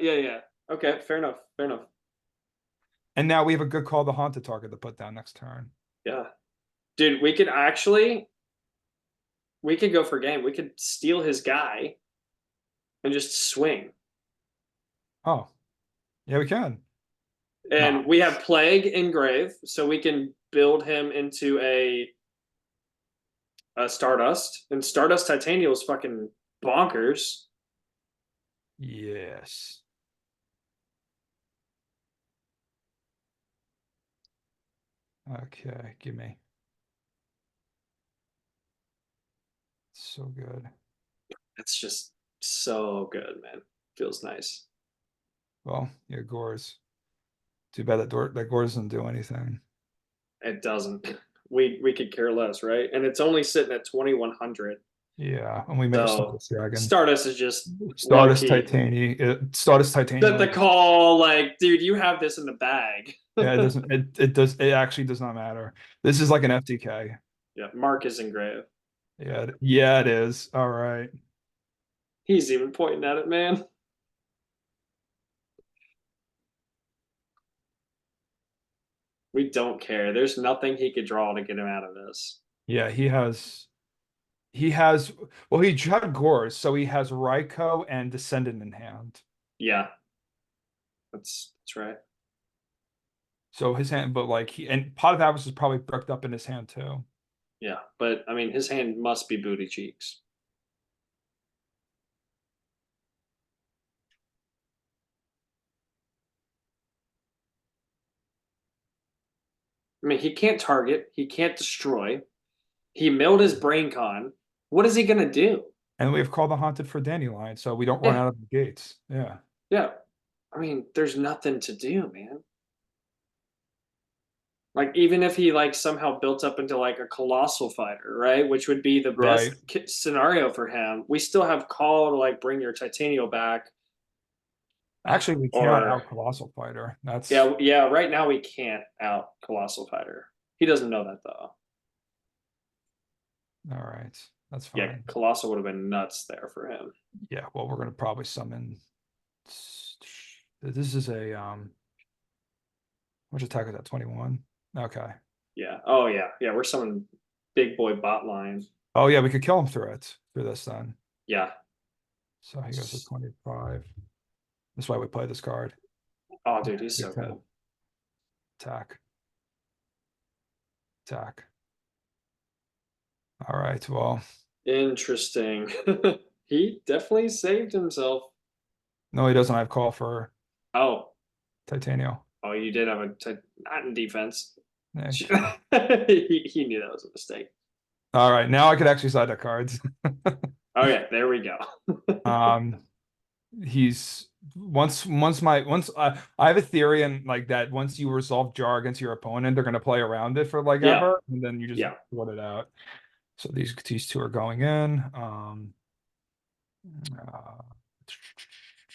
Okay, fair enough. And now we have a good call the haunted target to put down next turn. Yeah. Dude, we could go for game. We could steal his guy and just swing. Oh, yeah, we can. And we have Plague Engrave, so we can build him into a Stardust. And Stardust Titanium is fucking bonkers. Yes. Okay, give me. So good. It's just So good, man. Feels nice. Well, yeah, Gores. Too bad that Gore doesn't do anything. It doesn't. We could care less, right? And it's only sitting at 2100. Yeah, and we made a So Stardust Dragon. Stardust is just low Stardust key. Titanium. Stardust Titanium. The call, like, dude, you have this in the bag. Yeah, it doesn't. It actually does not matter. This is like an FTK. Yeah, Mark is engraved. Yeah, yeah, it is. All right. He's even pointing at it, man. We don't care. There's nothing he could draw to get him out of this. Yeah, he has. He has. Well, he had Gores, so he has Raikou and Descendant in hand. Yeah, that's right. So his hand, but like and Pot of Avarice is probably bricked up in his hand too. Yeah, but I mean, his hand must be booty cheeks. I mean, he can't target. He can't destroy. He milled his brain con. What is he gonna do? And we have called the Haunted for Dandelion, so we don't run Yeah, out of the gates. Yeah. yeah. I mean, there's nothing to do, man. Like even if he like somehow built up into like a colossal fighter, right? Which would be the Right. best scenario for him. We still have call to like bring your Titanium back. Actually, we cannot Or out Colossal Fighter. That's yeah, yeah. Right now we can't out colossal fighter. He doesn't know that though. all right. That's Yeah, fine. colossal would have been nuts there for him. Yeah, well, we're gonna probably summon. This is a which attack is that? 21. Okay. Yeah. Oh yeah. Yeah. We're summoning big boy bot line. Oh yeah, we could kill him through this then. Yeah. So he goes to 25. That's why we play this card. Oh, dude, he's so Big 10. good. Attack. Attack. All right. Well, Interesting. He definitely saved himself. no, he doesn't have call for Oh, Titanium. oh, you did have not in defense. Yeah. He knew that was a mistake. All right. Now I could actually side the cards. Okay, there we go. He's once I have a theory and like that once you resolve jar against your opponent, they're gonna play around it for like Yeah. ever, and then you just Yeah. sort it out. So these two are going in. Uh,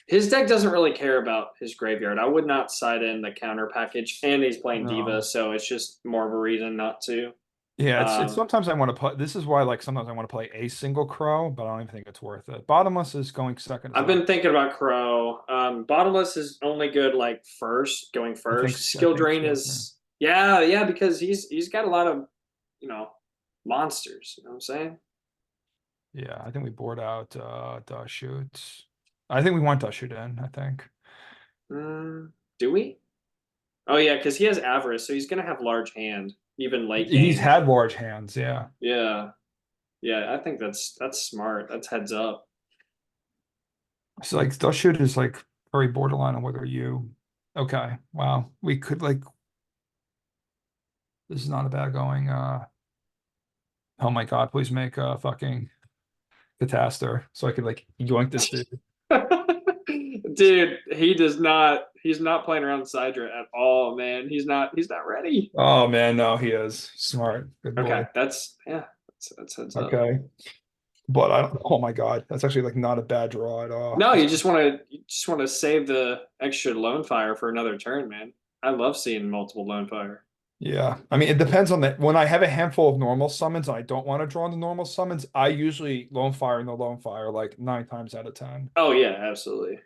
His deck doesn't really care about his graveyard. I would not side in the counter package, and he's playing Diva, no. so it's just more of a reason not to. Yeah, it's sometimes I want to play. This is why like sometimes I want to play a single crow, but I don't even think it's worth it. Bottomless is going second. I've been thinking about Crow. Bottomless is only good like going first. I Skill think drain so. is yeah, because he's got a lot of monsters. You know what I'm saying? Yeah, I think we board out Dash Shoot. I think we want Dash Shoot in, I think. Do we? Oh yeah, because he has Avarice, so he's gonna have large hand even late game. He's had large hands, yeah. Yeah, yeah. I think that's smart. That's heads up. So like Dash Shoot is like very borderline on whether you okay. Wow. We could like this is not a bad going. Oh my god, please make a fucking Cataster so I could like yoink this dude. Dude, he does not. He's not playing around Sidra at all, man. He's not. He's not ready. Oh man, no, he is smart. Good boy. Okay, that's heads up. Okay. But I don't, oh my god, that's actually like not a bad draw at all. No, you just want to save the extra lone fire for another turn, man. I love seeing multiple lone fire. Yeah, I mean, it depends on the when I have a handful of normal summons and I don't want to draw the normal summons, I usually lone fire and the lone fire like 9 times out of 10. Oh yeah, absolutely.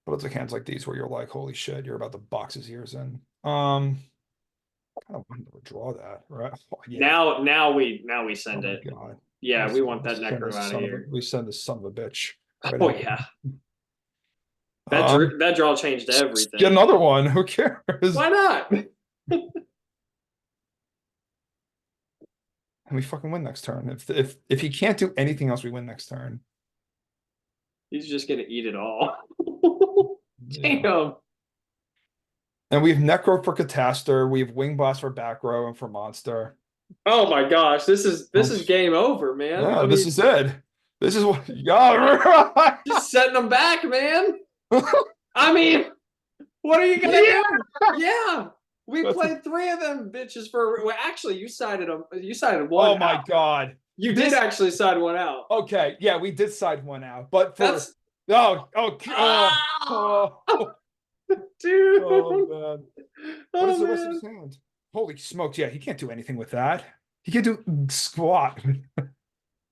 But it's like hands like these where you're like, holy shit, you're about to box his ears in. I don't want to draw that, right? Oh, yeah. Now we send Oh my it. God. Yeah, we want that Send necro this out of son here. we send this son of a bitch. Right Oh out. yeah. That draw changed everything. Get another one. Who cares? Why not? And we fucking win next turn. If he can't do anything else, we win next turn. He's just gonna eat it all. Yeah. Damn. And we have Necro for Cataster. We have Wing Blast for back row and for Monster. Oh my gosh, this is game over, man. Yeah, this is it. This is what. Yeah. Just setting them back, man. I mean, what are you gonna Yeah. do? Yeah, we That's played three of them bitches for. Well, actually, you sided them. You sided oh one my out. God. You did This actually side one out. okay. Yeah, we did side one out, but for That's oh, dude. oh man. What Oh is the rest of man, his hand? Holy smokes. Yeah, he can't do anything with that. He can't do squat.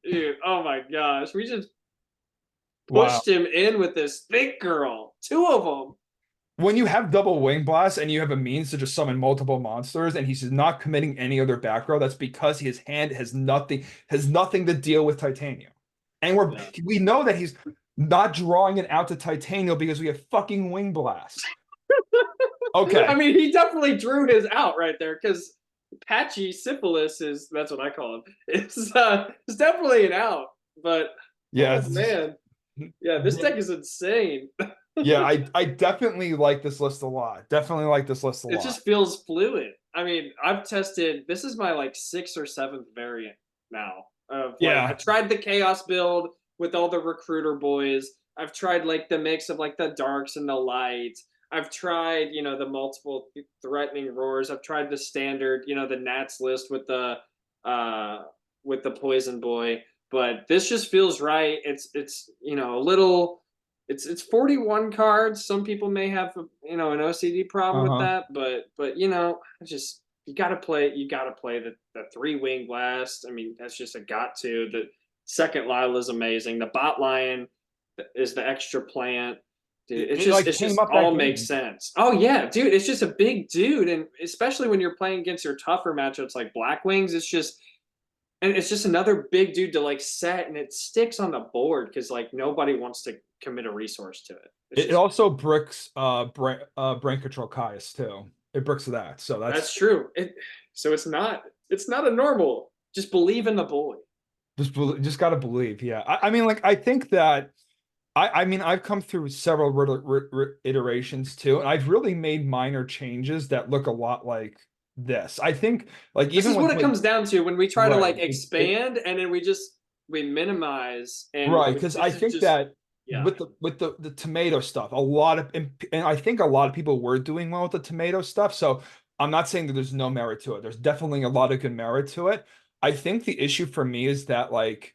dude. Oh my gosh, we just Wow. pushed him in with this thick girl. Two of them. When you have double wing blast and you have a means to just summon multiple monsters and he's not committing any other back row, that's because his hand has nothing to deal with titanium. And Yeah. we know that he's not drawing it out to titanium because we have fucking wing blast. I Okay. mean, he definitely drew his out right there because patchy syphilis is that's what I call him. It's definitely an out, but Yeah. oh man, yeah, this deck is insane. Yeah, I definitely like this list a lot. Definitely like this list a It lot. just feels fluid. I mean, I've tested. This is my like sixth or seventh variant now. Of like, I Yeah. tried the chaos build with all the recruiter boys. I've tried like the mix of like the darks and the lights. I've tried, the multiple threatening roars. I've tried the standard, the Nats list uh with the poison boy. But this just feels right. It's a little it's 41 cards. Some people may have an OCD problem with Uh-huh. that, but just you gotta play the three wing blast. I mean, that's just a got to. The second Lila is amazing. The bot lion is the extra plant. Dude, It like it's came just up that all makes game. sense. Oh yeah, dude, it's just a big dude, and especially when you're playing against your tougher matchups like Black Wings, it's just another big dude to like set, and it sticks on the board because like nobody wants to commit a resource to it. It's It just also bricks brain control Caius too. It bricks that. So that's that's true. So it's not a normal. Just believe in the boy. just gotta believe. Yeah. I mean, like I think that I mean I've come through several iterations too, and I've really made minor changes that look a lot like this. I think like This even is what with it comes down to when we try to right. like It expand and then we minimize and right, because I this is think just that yeah. with the tomato stuff, a lot of and I think a lot of people were doing well with the tomato stuff. So I'm not saying that there's no merit to it. There's definitely a lot of good merit to it. I think the issue for me is that like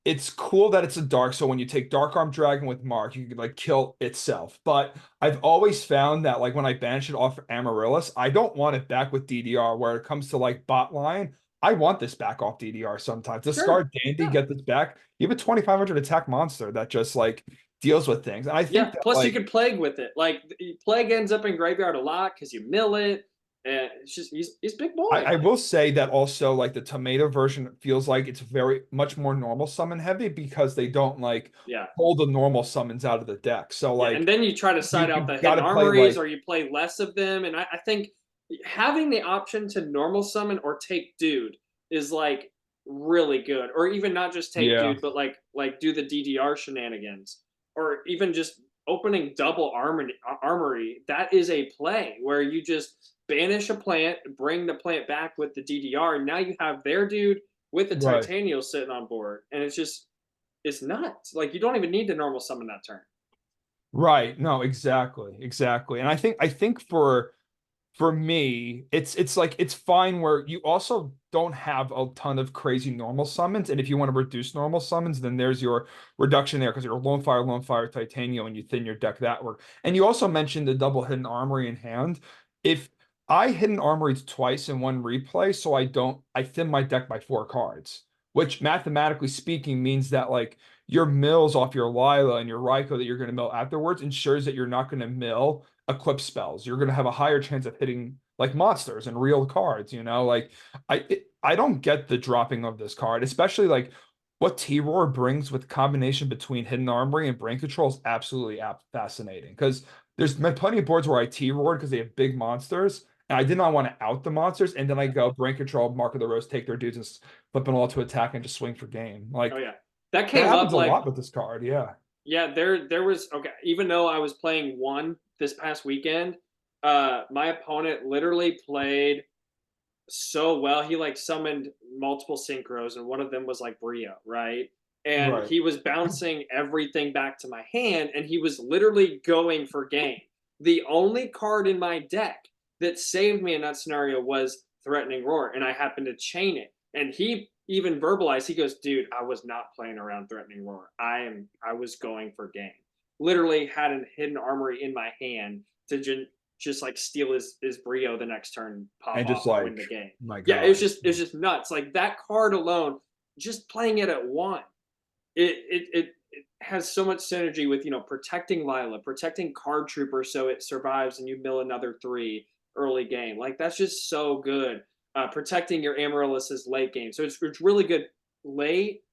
it's cool that it's a dark. So when you take Dark Arm Dragon with Mark, you can like kill itself. But I've always found that like when I banish it off Amaryllis, I don't want it back with DDR. Where it comes to like bot line, I want this back off DDR sometimes. Sure. Discard Dandy, Yeah. get this back. You have a 2,500 attack monster that just like deals with things. And I think Yeah. that Plus you like could plague with it. Like plague ends up in graveyard a lot because you mill it. And it's just he's big boy. I will say that also like the tomato version feels like it's very much more normal summon heavy because they don't like Yeah. pull the normal summons out of the deck. So Yeah, and like then you try to side out you the got hidden to play armories, like or you play less of them. And I think having the option to normal summon or take dude is like really good, or even not just take yeah, dude, but like do the DDR shenanigans, or even just opening double armory. That is a play where you just banish a plant, bring the plant back with the DDR, and now you have their dude with the right. Titanial sitting on board, and it's nuts. Like you don't even need to normal summon that turn. Right. No, exactly. Exactly. And I think for me, it's like it's fine where you also don't have a ton of crazy normal summons. And if you want to reduce normal summons, then there's your reduction there because you're Lone Fire, Titanium, and you thin your deck that way. And you also mentioned the double hidden armory in hand. If I hidden armories twice in one replay, so I thin my deck by 4 cards, which mathematically speaking means that like your mills off your Lila and your Raikou that you're going to mill afterwards ensures that you're not going to mill equip spells. You're going to have a higher chance of hitting like monsters and real cards, Like I don't get the dropping of this card, especially like what T-Roar brings with combination between Hidden Armory and Brain Control is absolutely fascinating because there's been plenty of boards where I T-Roared because they have big monsters and I did not want to out the monsters and then I go Brain Control, Mark of the Rose, take their dudes and flip them all to attack and just swing for game. Oh Like yeah, that that came happens up a like lot with this card. Yeah. yeah. There was okay. Even though I was playing one this past weekend, my opponent literally played so well. He like summoned multiple synchros, and one of them was like Brio, right? and Right. he was bouncing everything back to my hand, and he was literally going for game. The only card in my deck that saved me in that scenario was Threatening Roar, and I happened to chain it. And he even verbalized, he goes, "Dude, I was not playing around Threatening Roar. I was going for game." Literally had a hidden armory in my hand to just like steal his Brio the next turn, pop And just off and win like, the game. my Yeah, God. it was just nuts. Like that card alone, just playing it at one, it has so much synergy with protecting Lila, protecting Card Trooper so it survives and you mill another 3 early game. Like that's just so good. Protecting your Amaryllis' late game, so it's really good late.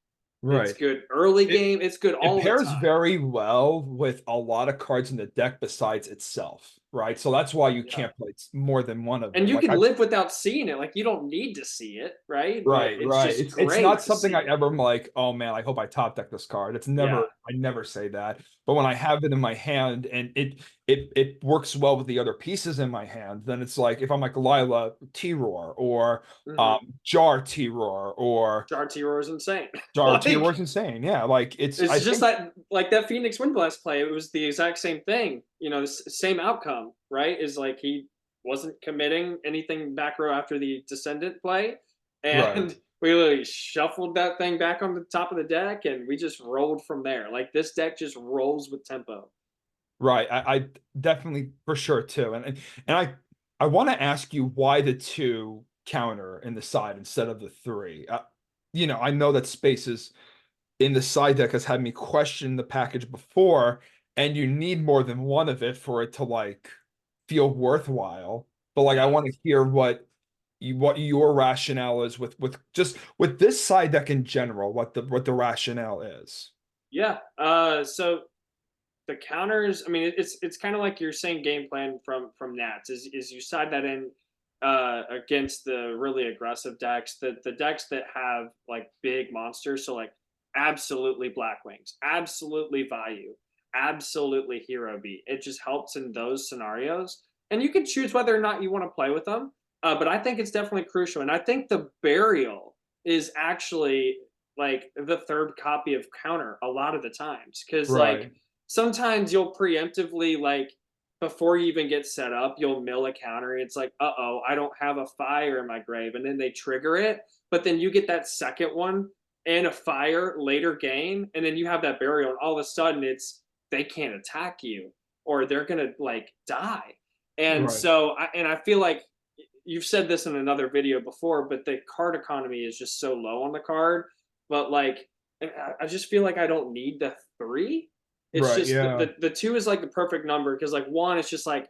It's Right. good early It game. It's good it all the pairs time. very well with a lot of cards in the deck besides itself, right? So that's why you Yeah. can't play more than one of And them. you Like can I live without seeing it. Like you don't need to see it, right? But Right, it's right. just It's not great to something see I it. ever am like, oh man, I hope I top deck this card. It's Yeah. never, I never say that. But when I have it in my hand and it works well with the other pieces in my hand, then it's like if I'm like Lila T-Roar or Mm-hmm. Jar T-Roar or Jar T-Roar is insane. Jar Like T-Roar's insane. Yeah, like it's it's I just think that like that Phoenix Windblast play, it was the exact same thing. Same outcome, right? Is like he wasn't committing anything back row after the Descendant play, right. and we literally shuffled that thing back on the top of the deck, and we just rolled from there. Like this deck just rolls with tempo. Right. I definitely for sure too. And I want to ask you why the 2 counter in the side instead of the 3. I know that spaces in the side deck has had me question the package before, and you need more than one of it for it to like feel worthwhile. But like I Yeah. want to hear what your rationale is with just with this side deck in general, what the rationale is. Yeah. So the counters, I mean, it's kind of like you're saying game plan from Nats is you side that in against the really aggressive decks, the decks that have like big monsters, so like absolutely Black Wings, absolutely Value, absolutely Hero Beat. It just helps in those scenarios, and you can choose whether or not you want to play with them. But I think it's definitely crucial, and I think the Burial is actually like the third copy of counter a lot of the times, because like Right. sometimes you'll preemptively like before you even get set up, you'll mill a counter. It's like, oh, I don't have a fire in my grave, and then they trigger it. But then you get that second one and a fire later game, and then you have that burial, and all of a sudden they can't attack you or they're gonna like die. And Right. so, I feel like you've said this in another video before, but the card economy is just so low on the card. But like, I just feel like I don't need the 3. It's Right. just Yeah. the 2 is like the perfect number, because like 1, it's just like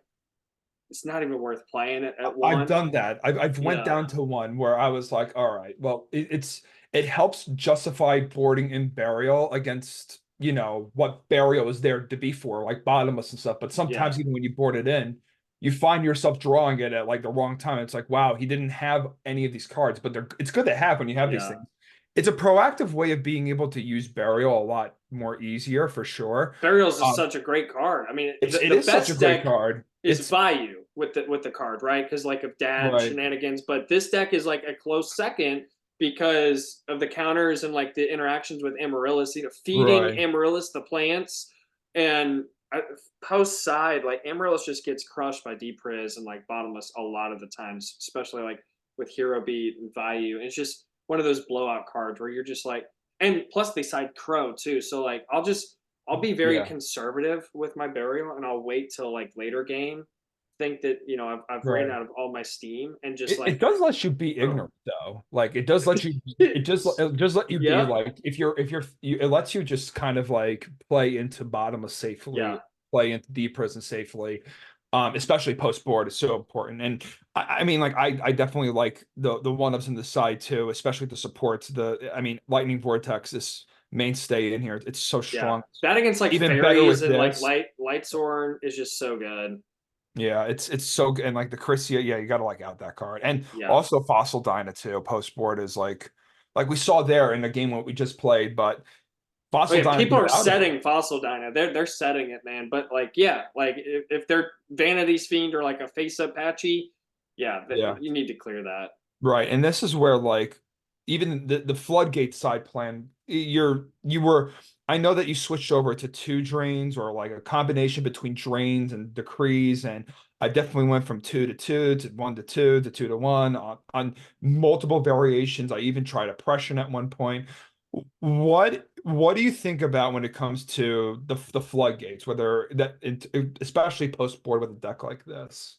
it's not even worth playing it at I've 1. done that. I've went Yeah, down to one where I was like, all right, well, it helps justify boarding in burial against, what burial is there to be for, like bottomless and stuff. But yeah, sometimes even when you board it in, you find yourself drawing it at like the wrong time. It's like, wow, he didn't have any of these cards, but it's good to have when you have these yeah. things. It's a proactive way of being able to use burial a lot more easier for sure. Burials is Um, such a great card. I mean, it the is such a best great deck card. is Value with the card, right? Because like of dad Right, shenanigans, but this deck is like a close second because of the counters and like the interactions with Amaryllis. Feeding right. Amaryllis the plants, and post side like Amaryllis just gets crushed by Depriz and like bottomless a lot of the times, especially like with Hero Beat and Value. It's just one of those blowout cards where you're just like, and plus they side Crow too, so like I'll be very Yeah. conservative with my burial, and I'll wait till like later game. Think that I've ran Right. out of all my steam, and just It like does let you be boom. ignorant though. Like it does let you be Yeah, like it lets you just kind of like play into bottomless yeah, safely, play into deep prison safely. Especially post board is so important. And I mean like I definitely like the one-ups in the side too, especially the supports. I mean Lightning Vortex is mainstay in here. It's so yeah. strong. That against like Even better fairies with and like this. Lightsworn is just so good. Yeah, it's so good. And like the Christia, yeah, you gotta like out that card. And Yeah. also Fossil Dyna too, post board is like we saw there in the game what we just played, but Oh Fossil yeah, Dyna people can are get out of it. setting Fossil Dyna. They're setting it, man. But like, yeah, like if they're Vanity's Fiend or like a face up patchy, yeah, Yeah. you need to clear that. Right. And this is where like even the floodgate side plan, you were, I know that you switched over to two drains or like a combination between drains and decrees, and I definitely went from two to two to one to two to two to one on multiple variations. I even tried oppression at one point. What do you think about when it comes to the floodgates, whether that especially post board with a deck like this?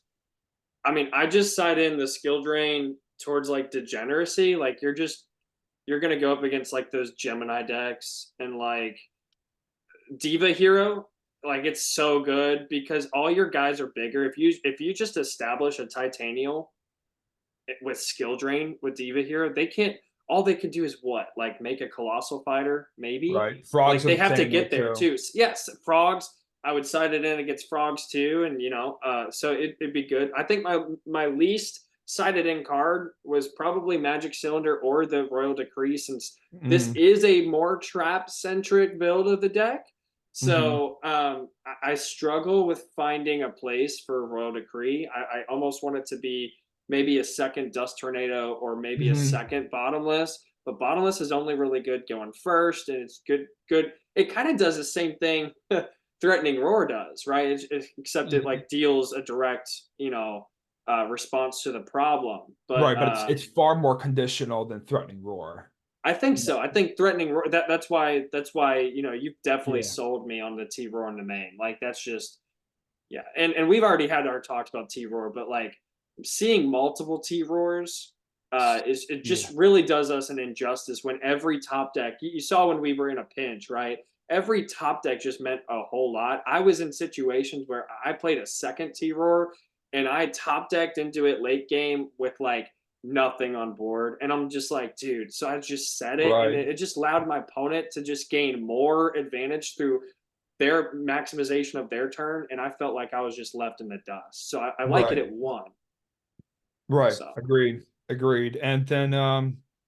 I mean, I just side in the skill drain towards like degeneracy. Like you're gonna go up against like those Gemini decks and like Diva Hero. Like it's so good because all your guys are bigger. If you just establish a Titanial with skill drain with Diva Hero, they can't. All they could do is what? Like make a Colossal Fighter, maybe. Right. Frogs Like are they the have to same way get there too. too. Yes, Frogs. I would side it in against Frogs too, and so it'd be good. I think my least sided in card was probably Magic Cylinder or the Royal Decree, since this Mm, is a more trap centric build of the deck. hmm So I struggle with finding a place for Royal Decree. I almost want it to be maybe a second Dust Tornado or maybe a hmm second Bottomless. But Bottomless is only really good going first, and it's good. It kind of does the same thing Threatening Roar does, right? Except it hmm like deals a direct, response to the problem. But Right, but it's far more conditional than threatening roar. I think Yeah. so. I think Threatening Roar. That's why you've definitely Yeah. sold me on the T Roar in the main. Like that's just yeah. And we've already had our talks about T Roar, but like seeing multiple T Roars is it Yeah. just really does us an injustice when every top deck you saw when we were in a pinch, right? Every top deck just meant a whole lot. I was in situations where I played a second T Roar and I top decked into it late game with like nothing on board. And I'm just like, dude, so I just said it and Right. it just allowed my opponent to just gain more advantage through their maximization of their turn, and I felt like I was just left in the dust. So I like it Right. at one. Right. So Agreed. Agreed. And then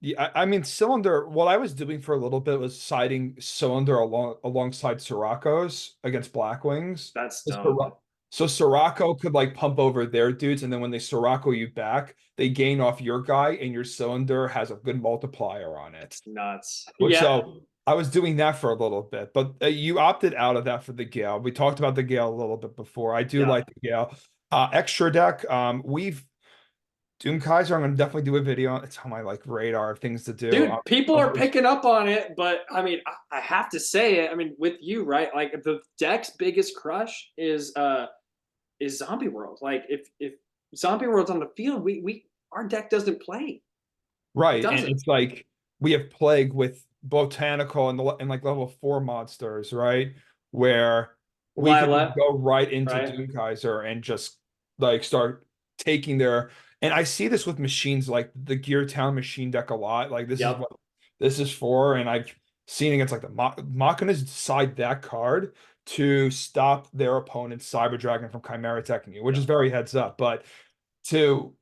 yeah, I mean cylinder, what I was doing for a little bit was siding cylinder alongside Sirocco's against Blackwings. that's So dope. So Sirocco could like pump over their dudes, and then when they Sirocco you back, they gain off your guy, and your cylinder has a good multiplier on it. It's nuts. Yeah. So I was doing that for a little bit, but you opted out of that for the Gale. We talked about the Gale a little bit before. I do Yeah. like the Gale. Extra deck. We've Doom Kaiser. I'm gonna definitely do a video. It's on my like radar of things to do. Dude, people are picking up on it, but I mean, I have to say it. I mean, with you, right? Like the deck's biggest crush is Zombie World. Like if Zombie World's on the field, we our deck doesn't play. It Right, and doesn't. it's like we have Plague with Botanical and like level 4 monsters, right? Where we could just Lila, go right into right? Doom Kaiser and just like start taking their. And I see this with machines like the Gear Town machine deck a lot. Like this is Yep. what this is for, and I've seen against like the Machina's decide that card to stop their opponent's Cyber Dragon from Chimera attacking you, which is Yep. very heads up, but to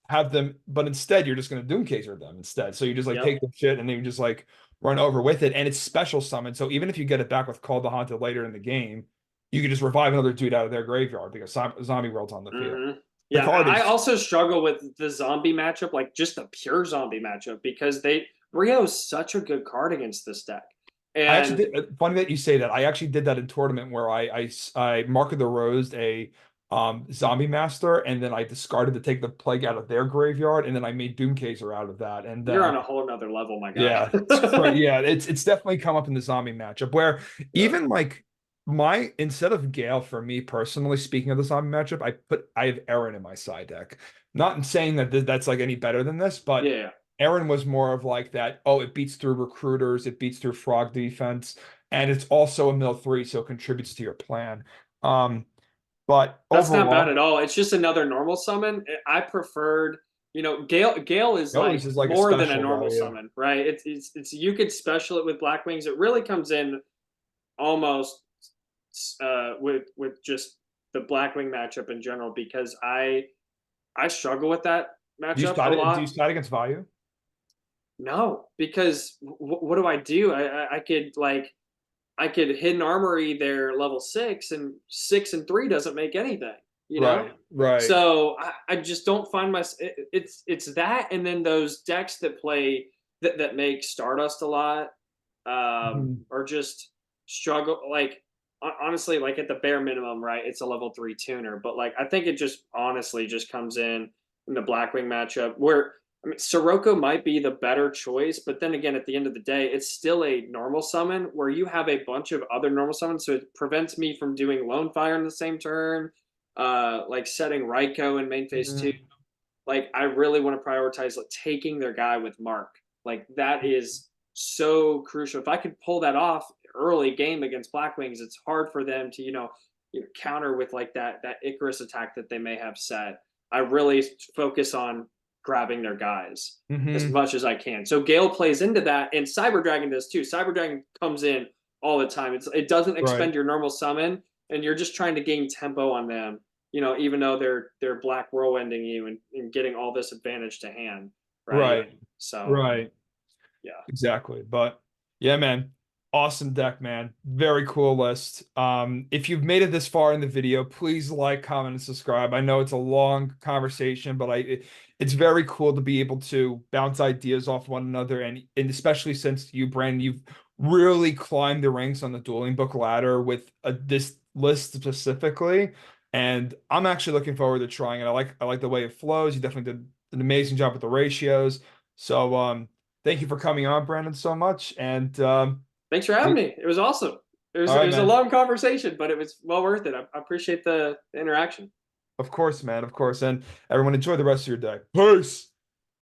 have them, but instead you're just going to Doomcaser them instead. So you just like Yep. take the shit and then you just like run over with it, and it's special summon. So even if you get it back with Call the Haunted later in the game, you can just revive another dude out of their graveyard because Zombie World's on the field. Mm-hmm. The Yeah, card I is also struggle with the zombie matchup, like just the pure zombie matchup, because Rio is such a good card against this deck. I actually And did. Funny that you say that. I actually did that in tournament where I marked the rose a zombie master, and then I discarded to take the plague out of their graveyard, and then I made Doomcaser out of that, and you're then on a whole nother level, my guy. yeah, it's great. Yeah, it's definitely come up in the zombie matchup where Yep. even like my instead of Gale for me personally, speaking of the zombie matchup, I have Aaron in my side deck. Not in saying that that's like any better than this, but Yeah. Aaron was more of like that. Oh, it beats through recruiters, it beats through frog defense, and it's also a mill three, so it contributes to your plan. But That's not bad overall, at all. It's just another normal summon. I preferred, Gale is Ghost like is like a more than a special normal value. summon, right? It's you could special it with Black Wings. It really comes in almost with just the Blackwing matchup in general because I struggle with that matchup a Do you lot. side against value? No, because what do I do? I could hidden armory their level 6 and 6 and 3 doesn't make anything, you know. Right, right. So I just don't find my it's that and then those decks that play that make Stardust a lot, Mhm. or just struggle. Like honestly, like at the bare minimum, right? It's a level 3 tuner, but like I think it just honestly just comes in the Blackwing matchup where I mean Sirocco might be the better choice, but then again, at the end of the day, it's still a normal summon where you have a bunch of other normal summons, so it prevents me from doing Lone Fire in the same turn, like setting Raikou in main phase two. Mhm. Like I really want to prioritize like taking their guy with Mark. Like that is so crucial. If I could pull that off early game against Blackwings, it's hard for them to, counter with like that Icarus attack that they may have set. I really focus on grabbing their guys as Mhm. much as I can. So Gale plays into that, and Cyber Dragon does too. Cyber Dragon comes in all the time. It doesn't Right. expend your normal summon, and you're just trying to gain tempo on them, even though they're black whirlwinding you and getting all this advantage to hand, right? Right. So Right. yeah. Exactly. But yeah, man. Awesome deck, man. Very cool list. If you've made it this far in the video, please like, comment, and subscribe. I know it's a long conversation, but it's very cool to be able to bounce ideas off one another, and especially since you, Brandon, you've really climbed the ranks on the dueling book ladder with this list specifically. And I'm actually looking forward to trying it. I like the way it flows. You definitely did an amazing job with the ratios. So thank you for coming on, Brandon, so much. And Thanks for having me. It was awesome. It was all it right, was a man. long conversation, but it was well worth it. I appreciate the interaction. Of course, man. Of course. And everyone, enjoy the rest of your day. Peace.